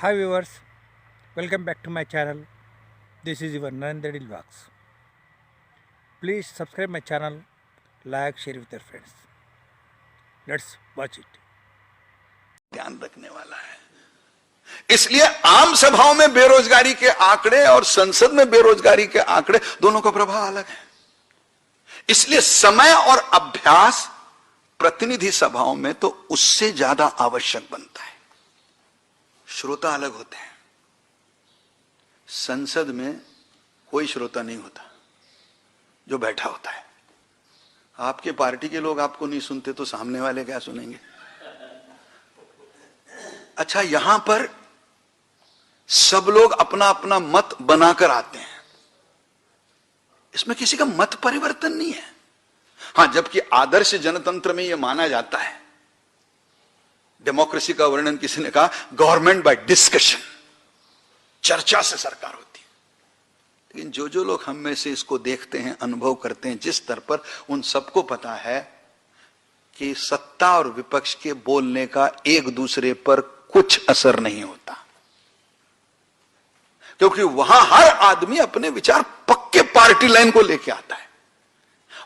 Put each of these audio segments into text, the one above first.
Hi viewers, welcome back to my channel. This is your Narendra Vlogs. Please subscribe my channel, like, share with your friends. Let's watch it. ध्यान रखने वाला है। इसलिए आम सभाओं में बेरोजगारी के आंकड़े और संसद में बेरोजगारी के आंकड़े दोनों का प्रभाव अलग है। इसलिए समय और अभ्यास प्रतिनिधि सभाओं में तो उससे ज्यादा आवश्यक बनता है। श्रोता अलग होते हैं। संसद में कोई श्रोता नहीं होता जो बैठा होता है। आपके पार्टी के लोग आपको नहीं सुनते तो सामने वाले क्या सुनेंगे? अच्छा, यहां पर सब लोग अपना अपना मत बनाकर आते हैं। इसमें किसी का मत परिवर्तन नहीं है। हां, जबकि आदर्श जनतंत्र में यह माना जाता है, डेमोक्रेसी का वर्णन किसी ने कहा गवर्नमेंट बाय डिस्कशन, चर्चा से सरकार होती है। लेकिन जो जो लोग हम में से इसको देखते हैं, अनुभव करते हैं, जिस स्तर पर, उन सबको पता है कि सत्ता और विपक्ष के बोलने का एक दूसरे पर कुछ असर नहीं होता, क्योंकि वहां हर आदमी अपने विचार पक्के पार्टी लाइन को लेके आता है।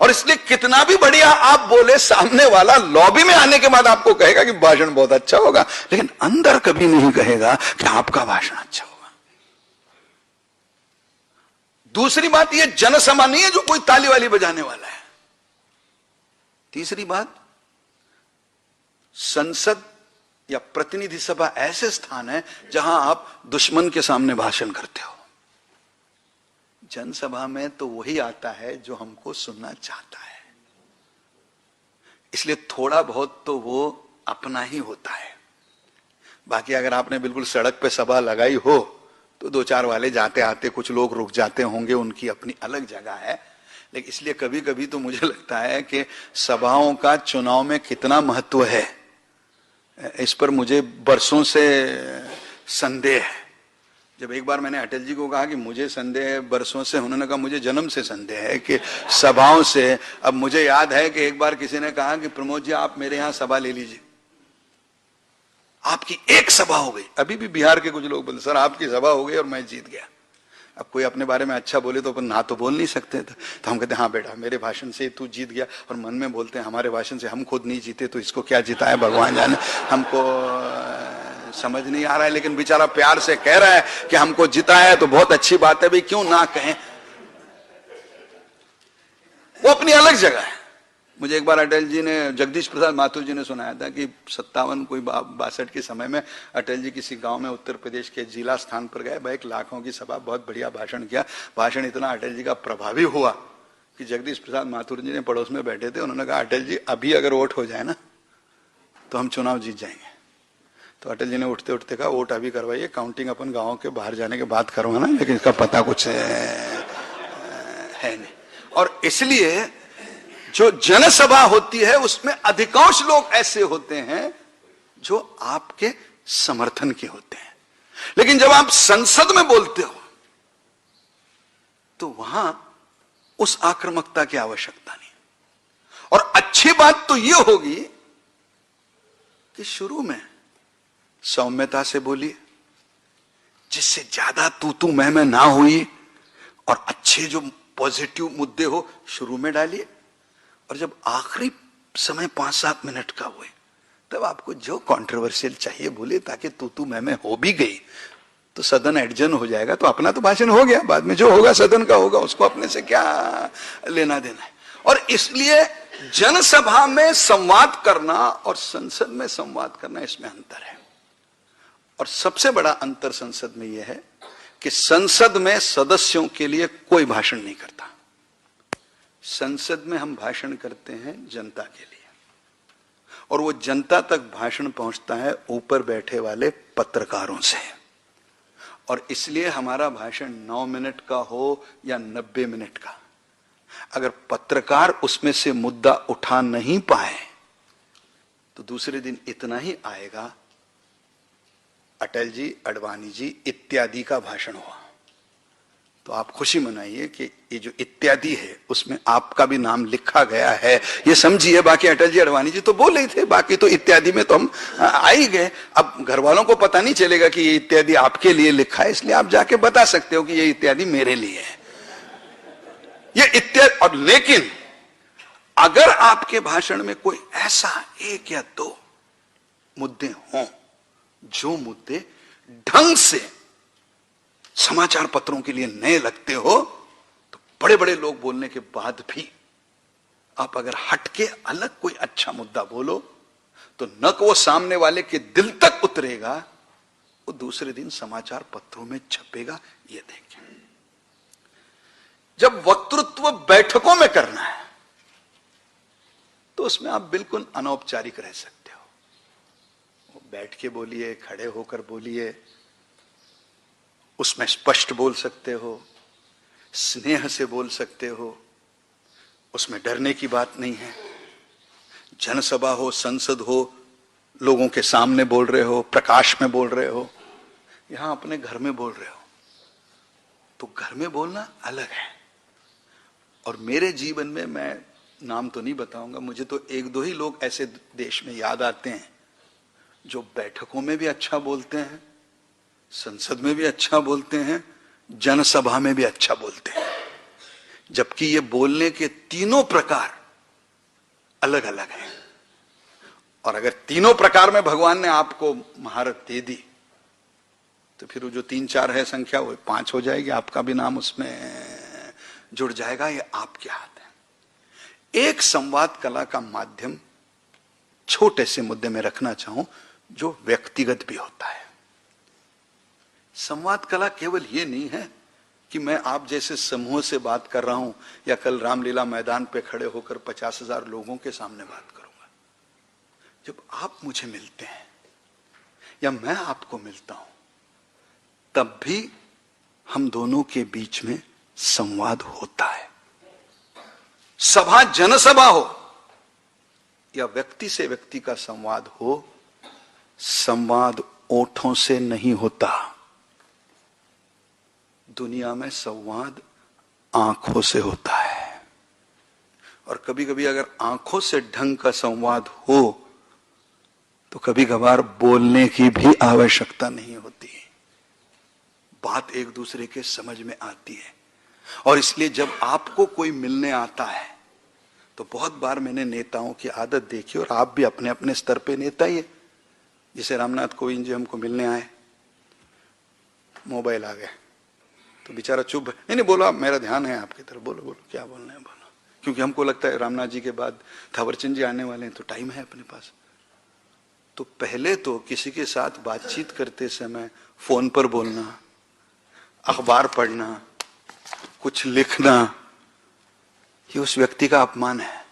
और इसलिए कितना भी बढ़िया आप बोले, सामने वाला लॉबी में आने के बाद आपको कहेगा कि भाषण बहुत अच्छा होगा, लेकिन अंदर कभी नहीं कहेगा कि आपका भाषण अच्छा होगा। दूसरी बात, यह जनसभा नहीं है जो कोई ताली वाली बजाने वाला है। तीसरी बात, संसद या प्रतिनिधि सभा ऐसे स्थान है जहां आप दुश्मन के सामने भाषण करते हो। जनसभा में तो वही आता है जो हमको सुनना चाहता है। इसलिए थोड़ा बहुत तो वो अपना ही होता है। बाकी अगर आपने बिल्कुल सड़क पे सभा लगाई हो तो दो चार वाले जाते आते कुछ लोग रुक जाते होंगे, उनकी अपनी अलग जगह है। लेकिन इसलिए कभी कभी तो मुझे लगता है कि सभाओं का चुनाव में कितना महत्व है, इस पर मुझे बरसों से संदेह है। जब एक बार मैंने अटल जी को कहा कि मुझे संदेह है बरसों से, उन्होंने कहा मुझे जन्म से संदेह है कि सभाओं से। अब मुझे याद है कि एक बार किसी ने कहा कि प्रमोद जी आप मेरे यहां सभा ले लीजिए। आपकी एक सभा हो गई। अभी भी बिहार के कुछ लोग बोलते सर आपकी सभा हो गई और मैं जीत गया। अब कोई अपने बारे में अच्छा बोले तो अपन ना तो बोल नहीं सकते थे, तो हम कहते हाँ बेटा मेरे भाषण से तू जीत गया, और मन में बोलते हैं हमारे भाषण से हम खुद नहीं जीते तो इसको क्या जिताया भगवान जाने। हमको समझ नहीं आ रहा है, लेकिन बेचारा प्यार से कह रहा है कि हमको जिताया है तो बहुत अच्छी बात है, भाई क्यों ना कहें। वो अपनी अलग जगह है। मुझे एक बार अटल जी ने, जगदीश प्रसाद माथुर जी ने सुनाया था कि 57 कोई 62 के समय में अटल जी किसी गांव में उत्तर प्रदेश के जिला स्थान पर गए, 1 लाखों की सभा, बहुत बढ़िया भाषण किया। भाषण इतना अटल जी का प्रभावी हुआ कि जगदीश प्रसाद माथुर जी ने पड़ोस में बैठे थे, उन्होंने कहा अटल जी अभी अगर वोट हो जाए ना तो हम चुनाव जीत जाएंगे। तो अटल जी ने उठते उठते कहा वोट अभी करवाइए, काउंटिंग अपन गाँव के बाहर जाने के बाद करवाना, लेकिन इसका पता कुछ है नहीं। और इसलिए जो जनसभा होती है उसमें अधिकांश लोग ऐसे होते हैं जो आपके समर्थन के होते हैं। लेकिन जब आप संसद में बोलते हो तो वहां उस आक्रामकता की आवश्यकता नहीं। और अच्छी बात तो यह होगी कि शुरू में सौम्यता से बोलिए, जिससे ज्यादा तू मैं ना हुई, और अच्छे जो पॉजिटिव मुद्दे हो शुरू में डालिए, और जब आखिरी समय 5-7 मिनट का हुए तब आपको जो कंट्रोवर्शियल चाहिए बोले, ताकि तू मैं हो भी गई तो सदन एडजन हो जाएगा, तो अपना तो भाषण हो गया, बाद में जो होगा सदन का होगा, उसको अपने से क्या लेना देना है। और इसलिए जनसभा में संवाद करना और संसद में संवाद करना, इसमें अंतर है। और सबसे बड़ा अंतर संसद में यह है कि संसद में सदस्यों के लिए कोई भाषण नहीं करता। संसद में हम भाषण करते हैं जनता के लिए, और वो जनता तक भाषण पहुंचता है ऊपर बैठे वाले पत्रकारों से। और इसलिए हमारा भाषण 9 मिनट का हो या 90 मिनट का, अगर पत्रकार उसमें से मुद्दा उठा नहीं पाए तो दूसरे दिन इतना ही आएगा, अटल जी, अडवाणी जी इत्यादि का भाषण हुआ। तो आप खुशी मनाइए कि ये जो इत्यादि है उसमें आपका भी नाम लिखा गया है, ये समझिए। बाकी अटल जी अडवाणी जी तो बोल ही थे, बाकी तो इत्यादि में तो हम आ ही गए। अब घर वालों को पता नहीं चलेगा कि ये इत्यादि आपके लिए लिखा है, इसलिए आप जाके बता सकते हो कि ये इत्यादि मेरे लिए है, ये इत्यादि। और लेकिन अगर आपके भाषण में कोई ऐसा एक या दो मुद्दे हों जो मुद्दे ढंग से समाचार पत्रों के लिए नए लगते हो, तो बड़े बड़े लोग बोलने के बाद भी आप अगर हटके अलग कोई अच्छा मुद्दा बोलो तो न को वो सामने वाले के दिल तक उतरेगा, वो दूसरे दिन समाचार पत्रों में छपेगा। ये देखिए, जब वक्तृत्व बैठकों में करना है तो उसमें आप बिल्कुल अनौपचारिक रह सकते हो। बैठ के बोलिए, खड़े होकर बोलिए, उसमें स्पष्ट बोल सकते हो, स्नेह से बोल सकते हो, उसमें डरने की बात नहीं है। जनसभा हो, संसद हो, लोगों के सामने बोल रहे हो, प्रकाश में बोल रहे हो, यहां अपने घर में बोल रहे हो, तो घर में बोलना अलग है। और मेरे जीवन में, मैं नाम तो नहीं बताऊंगा, मुझे तो एक दो ही लोग ऐसे देश में याद आते हैं जो बैठकों में भी अच्छा बोलते हैं, संसद में भी अच्छा बोलते हैं, जनसभा में भी अच्छा बोलते हैं, जबकि ये बोलने के तीनों प्रकार अलग अलग हैं। और अगर तीनों प्रकार में भगवान ने आपको महारत दे दी तो फिर वो जो 3-4 है संख्या, वो 5 हो जाएगी, आपका भी नाम उसमें जुड़ जाएगा। ये आपके हाथ है। एक संवाद कला का माध्यम छोटे से मुद्दे में रखना चाहूं जो व्यक्तिगत भी होता है। संवाद कला केवल ये नहीं है कि मैं आप जैसे समूह से बात कर रहा हूं या कल रामलीला मैदान पे खड़े होकर 50,000 लोगों के सामने बात करूंगा। जब आप मुझे मिलते हैं या मैं आपको मिलता हूं, तब भी हम दोनों के बीच में संवाद होता है। सभा जनसभा हो या व्यक्ति से व्यक्ति का संवाद हो, संवाद ओठों से नहीं होता। दुनिया में संवाद आंखों से होता है। और कभी कभी अगर आंखों से ढंग का संवाद हो तो कभी कभार बोलने की भी आवश्यकता नहीं होती, बात एक दूसरे के समझ में आती है। और इसलिए जब आपको कोई मिलने आता है तो बहुत बार मैंने नेताओं की आदत देखी, और आप भी अपने अपने स्तर पे नेता ही है। जैसे रामनाथ कोविंद जी हमको मिलने आए, मोबाइल आ गया तो बेचारा चुप है, नहीं बोलो आप, मेरा ध्यान है आपकी तरफ, बोलो बोलो क्या बोलना है बोलो। क्योंकि हमको लगता है रामनाथ जी के बाद थावरचंद जी आने वाले हैं तो टाइम है अपने पास। तो पहले तो किसी के साथ बातचीत करते समय फोन पर बोलना, अखबार पढ़ना, कुछ लिखना, ये उस व्यक्ति का अपमान है।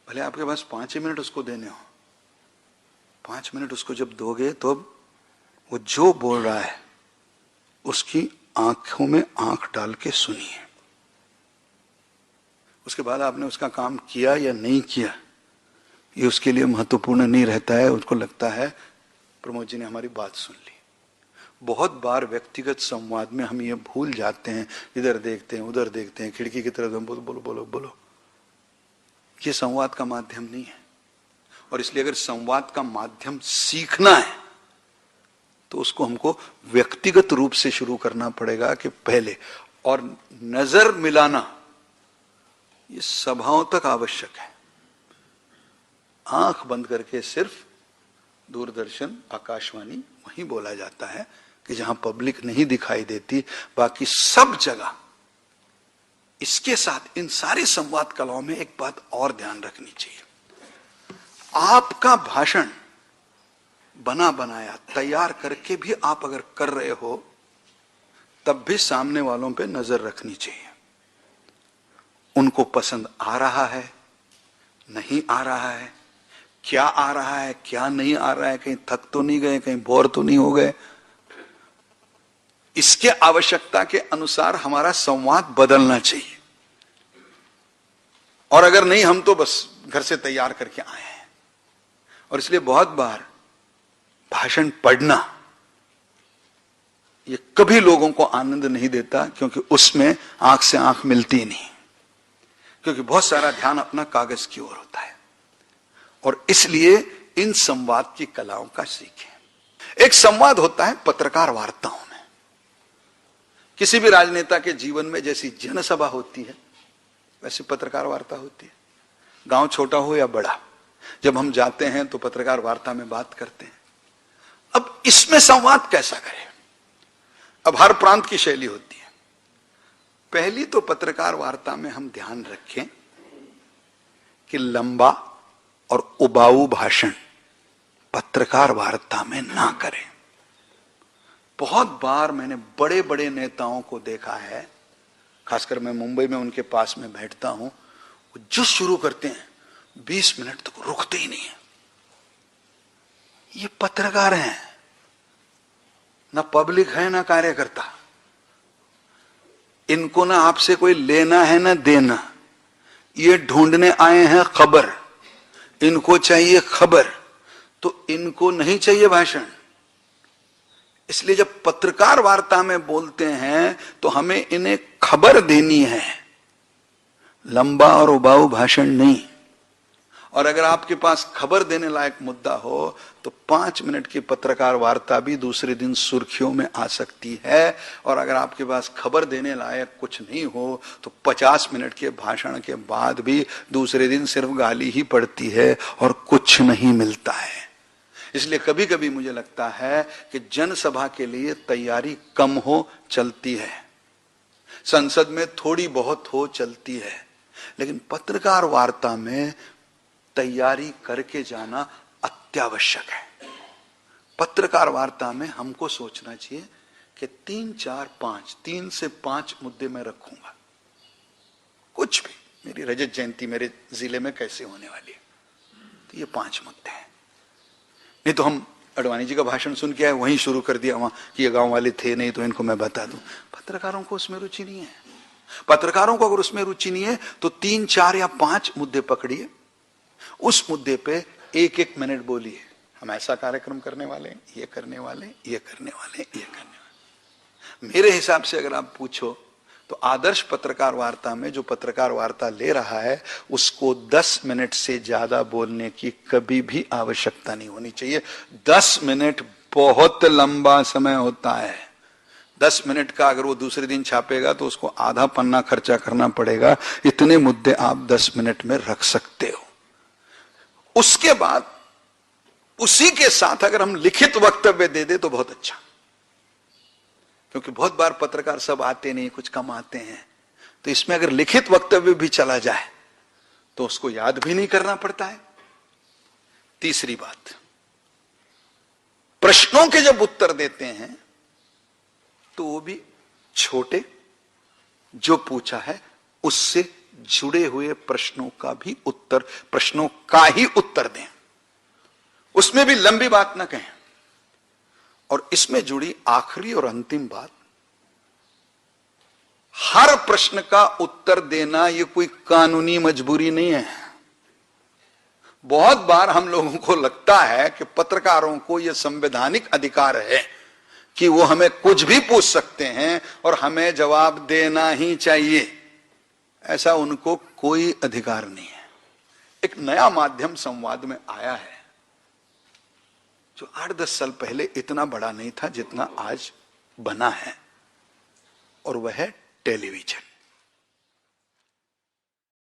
भले आपके पास 5 मिनट उसको देने हो, 5 मिनट उसको जब दोगे तो वो जो बोल रहा है उसकी आंखों में आंख डाल के सुनिए। उसके बाद आपने उसका काम किया या नहीं किया ये उसके लिए महत्वपूर्ण नहीं रहता है। उसको लगता है प्रमोद जी ने हमारी बात सुन ली। बहुत बार व्यक्तिगत संवाद में हम ये भूल जाते हैं, इधर देखते हैं उधर देखते हैं, खिड़की की तरफ हम बोलो बोलो बोलो बोलो। ये संवाद का माध्यम नहीं है। और इसलिए अगर संवाद का माध्यम सीखना है तो उसको हमको व्यक्तिगत रूप से शुरू करना पड़ेगा कि पहले। और नजर मिलाना ये सभाओं तक आवश्यक है। आंख बंद करके सिर्फ दूरदर्शन, आकाशवाणी वहीं बोला जाता है कि जहां पब्लिक नहीं दिखाई देती, बाकी सब जगह। इसके साथ इन सारी संवाद कलाओं में एक बात और ध्यान रखनी चाहिए। आपका भाषण बना बनाया तैयार करके भी आप अगर कर रहे हो तब भी सामने वालों पे नजर रखनी चाहिए। उनको पसंद आ रहा है, नहीं आ रहा है, क्या आ रहा है, क्या नहीं आ रहा है, कहीं थक तो नहीं गए, कहीं बोर तो नहीं हो गए। इसके आवश्यकता के अनुसार हमारा संवाद बदलना चाहिए। और अगर नहीं, हम तो बस घर से तैयार करके आए हैं। और इसलिए बहुत बार भाषण पढ़ना ये कभी लोगों को आनंद नहीं देता, क्योंकि उसमें आंख से आंख मिलती नहीं, क्योंकि बहुत सारा ध्यान अपना कागज की ओर होता है। और इसलिए इन संवाद की कलाओं का सीखें। एक संवाद होता है पत्रकार वार्ताओं में। किसी भी राजनेता के जीवन में जैसी जनसभा होती है, वैसी पत्रकार वार्ता होती है। गांव छोटा हो या बड़ा, जब हम जाते हैं तो पत्रकार वार्ता में बात करते हैं। अब इसमें संवाद कैसा करें? अब हर प्रांत की शैली होती है। पहली तो पत्रकार वार्ता में हम ध्यान रखें कि लंबा और उबाऊ भाषण पत्रकार वार्ता में ना करें। बहुत बार मैंने बड़े बड़े नेताओं को देखा है, खासकर मैं मुंबई में उनके पास में बैठता हूं, जो शुरू करते हैं 20 मिनट तक रुकते ही नहीं है। ये पत्रकार हैं, ना पब्लिक है ना कार्यकर्ता। इनको ना आपसे कोई लेना है ना देना। ये ढूंढने आए हैं खबर, इनको चाहिए खबर, तो इनको नहीं चाहिए भाषण। इसलिए जब पत्रकार वार्ता में बोलते हैं तो हमें इन्हें खबर देनी है, लंबा और उबाऊ भाषण नहीं। और अगर आपके पास खबर देने लायक मुद्दा हो तो 5 मिनट की पत्रकार वार्ता भी दूसरे दिन सुर्खियों में आ सकती है। और अगर आपके पास खबर देने लायक कुछ नहीं हो तो 50 मिनट के भाषण के बाद भी दूसरे दिन सिर्फ गाली ही पड़ती है और कुछ नहीं मिलता है। इसलिए कभी कभी मुझे लगता है कि जनसभा के लिए तैयारी कम हो चलती है, संसद में थोड़ी बहुत हो चलती है, लेकिन पत्रकार वार्ता में तैयारी करके जाना अत्यावश्यक है। पत्रकार वार्ता में हमको सोचना चाहिए कि 3, 4, 5, 3 से 5 मुद्दे मैं रखूंगा। कुछ भी, मेरी रजत जयंती मेरे जिले में कैसे होने वाली है, तो ये 5 मुद्दे हैं। नहीं तो हम अडवाणी जी का भाषण सुन के आए, वहीं शुरू कर दिया वहां कि ये गांव वाले थे नहीं तो इनको मैं बता दूं। पत्रकारों को उसमें रुचि नहीं है। पत्रकारों को अगर उसमें रुचि नहीं है तो 3, 4 या 5 मुद्दे पकड़िए, उस मुद्दे पे 1-1 मिनट बोलिए। हम ऐसा कार्यक्रम करने वाले, ये करने वाले, ये करने वाले, ये करने वाले। मेरे हिसाब से अगर आप पूछो तो आदर्श पत्रकार वार्ता में जो पत्रकार वार्ता ले रहा है उसको 10 मिनट से ज्यादा बोलने की कभी भी आवश्यकता नहीं होनी चाहिए। 10 मिनट बहुत लंबा समय होता है। 10 मिनट का अगर वो दूसरे दिन छापेगा तो उसको आधा पन्ना खर्चा करना पड़ेगा। इतने मुद्दे आप 10 मिनट में रख सकते हो। उसके बाद उसी के साथ अगर हम लिखित वक्तव्य दे दे तो बहुत अच्छा, क्योंकि बहुत बार पत्रकार सब आते नहीं, कुछ कम आते हैं। तो इसमें अगर लिखित वक्तव्य भी चला जाए तो उसको याद भी नहीं करना पड़ता है। तीसरी बात, प्रश्नों के जब उत्तर देते हैं तो वो भी छोटे, जो पूछा है उससे जुड़े हुए प्रश्नों का भी उत्तर, प्रश्नों का ही उत्तर दें, उसमें भी लंबी बात ना कहें। और इसमें जुड़ी आखिरी और अंतिम बात, हर प्रश्न का उत्तर देना यह कोई कानूनी मजबूरी नहीं है। बहुत बार हम लोगों को लगता है कि पत्रकारों को यह संवैधानिक अधिकार है कि वो हमें कुछ भी पूछ सकते हैं और हमें जवाब देना ही चाहिए। ऐसा उनको कोई अधिकार नहीं है। एक नया माध्यम संवाद में आया है जो 8-10 साल पहले इतना बड़ा नहीं था जितना आज बना है, और वह है टेलीविजन।